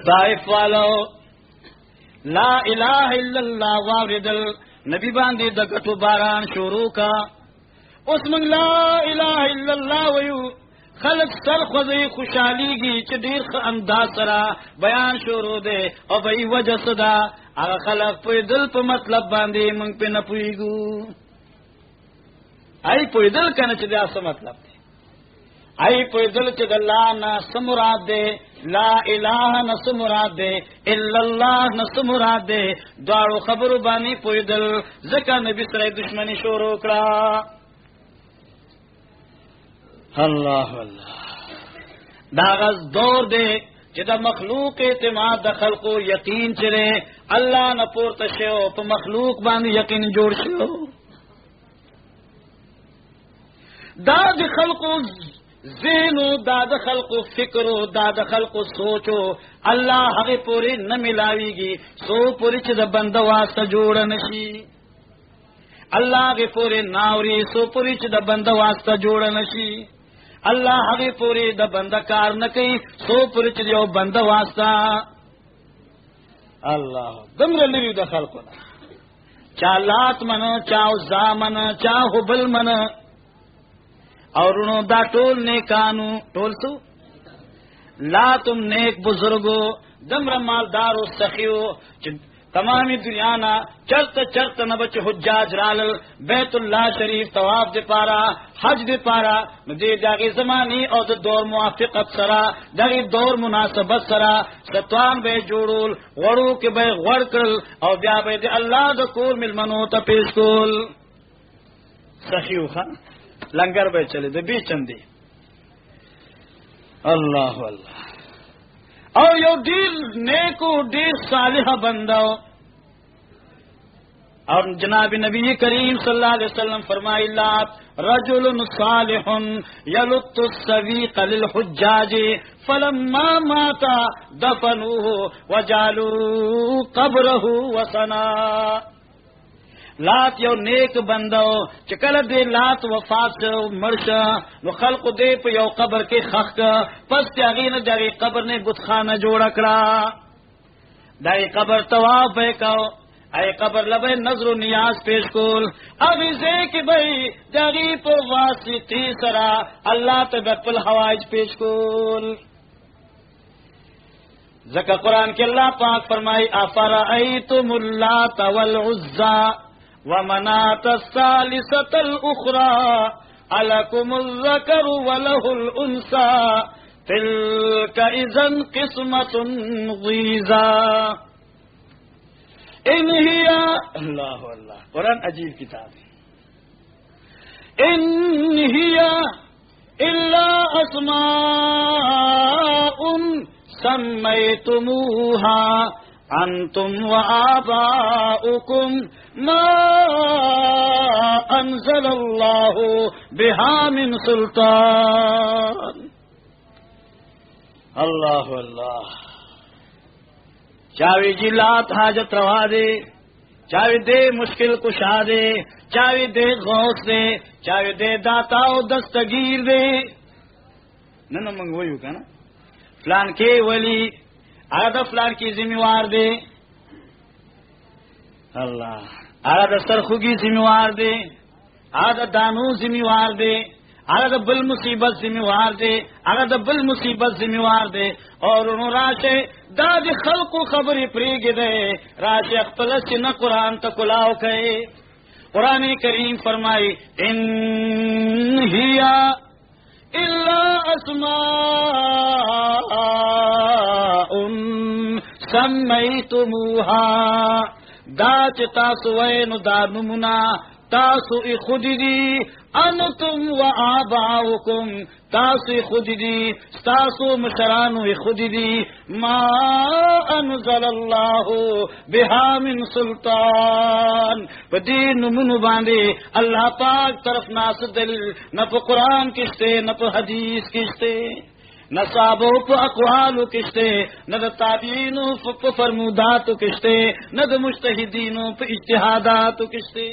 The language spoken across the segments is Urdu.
طائف والو لا الہ الا اللہ واردل نبی باندې د ګټو باران شروع کا. اوس موږ لا الہ الا الله ویو، خلق سر خوځي خوشحاليږي چې ډیر ښه انداز سره بیان شروع دی او به وجه صدا هغه خلق په دل په مطلب باندې موږ په نه پويګو. ای په دل کنه چې دا څه مطلب دی؟ ای په دل چې د الله نه څه مراد دی، لا اله نه څه مراد دی، الا الله نه څه مراد دی، داړو خبرو باندې په دل ځکه نبی سره دښمنی شروع کړه. الله الله دا غز دور دی چې د مخلوق اعتماد د خلقو یقین چره الله نه پورته شو، په مخلوق باندې یقین جوړ شو. دا د خلقو ذهنو، دا د خلقو فکرو، دا د خلقو سوچو الله هغه پوری نه ملاویږي سو پوری چې د بنده واسطه جوړ نشي. الله هغه پوری ناوري سو پوری چې د بنده واسطه جوړ نشي. الله هغه پوری د بنده کار نه کوي سو پوری چې یو بنده واسطه. الله دمر لري د خلقو چا لات منو، چا عزا منو، چا حبل منو، اورونو دا ټول نیکانو، ټول سو لا تم نیک بزرگو دمر مالدارو سخیو چې تمامی دنیا نا چرت نبچ حجاج رالل بیت اللہ شریف طواف دے پارا حج دے پارا دے داغی زمانی او د دور موافقت سرا داغی دور مناسبت سرا ستوان بے جوڑول غړو کې بے غړ کړل او بیا بے دے اللہ د کول ملمنو ته پیش کول. سخیو خان لنگر بے چلے they be Chandi. Allah Allah O you ډیر نیکو ډیر صالح بندو. اور جناب نبی کریم صلی اللہ علیہ وسلم فرمائی لا رجل صالح یلط السویق للحجاج فلما مات دفنوه وجعلوا قبره وسنا. لات یو نیک بندو چې کله دې لات وفات مرشه نو خلق دې په یو قبر کې خخ پس هغه نه دغه قبر نه بتخانه جوړ کړه. دغه قبر طواف وکاو، ای قبر لبه نظر و نیاز پیش کول، ابھی سے کہ بھئی دغه په واسطه سره الله ته خپل حوائج پیش کول. ذکر قرآن کې الله پاک فرمای افرایتم اللات والعزى ومناة الثالثة الأخرى ألكم الذكر وله الأنثى تلك إذن قسمة ضيزى. إن هي الله الله قرآن عجیب کتاب ہے. إن هي إلا أسماء سميتموها أنتم وآباؤكم ما أنزل الله بها من سلطان. اللہ اللہ چاوی جلات حاجت روا دے، چاوی دے مشکل کشا دے، چاوی دے غوث دے، چاوی دے داتاو دستگیر دے. نن منگویو کنا فلان کے ولی آدھا فلان کی ذمہوار دے، اللہ آدھا سرخوگی ذمہوار دے، آدھا دانو ذمہوار دے، آدھا بل مصیبت ذمہوار دے، آدھا بل مصیبت ذمہوار دے. اور انہوں راشے دا دی خلقو خبری پریگ دے راشے اختلس نہ قرآن تکلاو کئے. قرآن کریم فرمائی ان ہی الا اسماء سمیتموها دا چه تاسو وینو دا نمونا تاسو خود دی انتم و آباؤکم تاسو خود دی تاسو مشرانو خود دی ما انزل اللہ بها من سلطان پدی نمونو باندے اللہ پاک طرف ناس دلیل نہ پا قرآن کشتے نہ پا حدیث کشتے نہ صحابو پا اقوالو کشتے نہ دا تابعینو پا فرموداتو کشتے نہ دا مجتہدینو پا اجتہاداتو کشتے.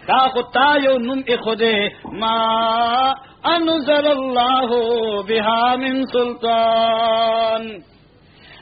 دا خطا یو نم اخدے ما انزل اللہ بها من سلطان.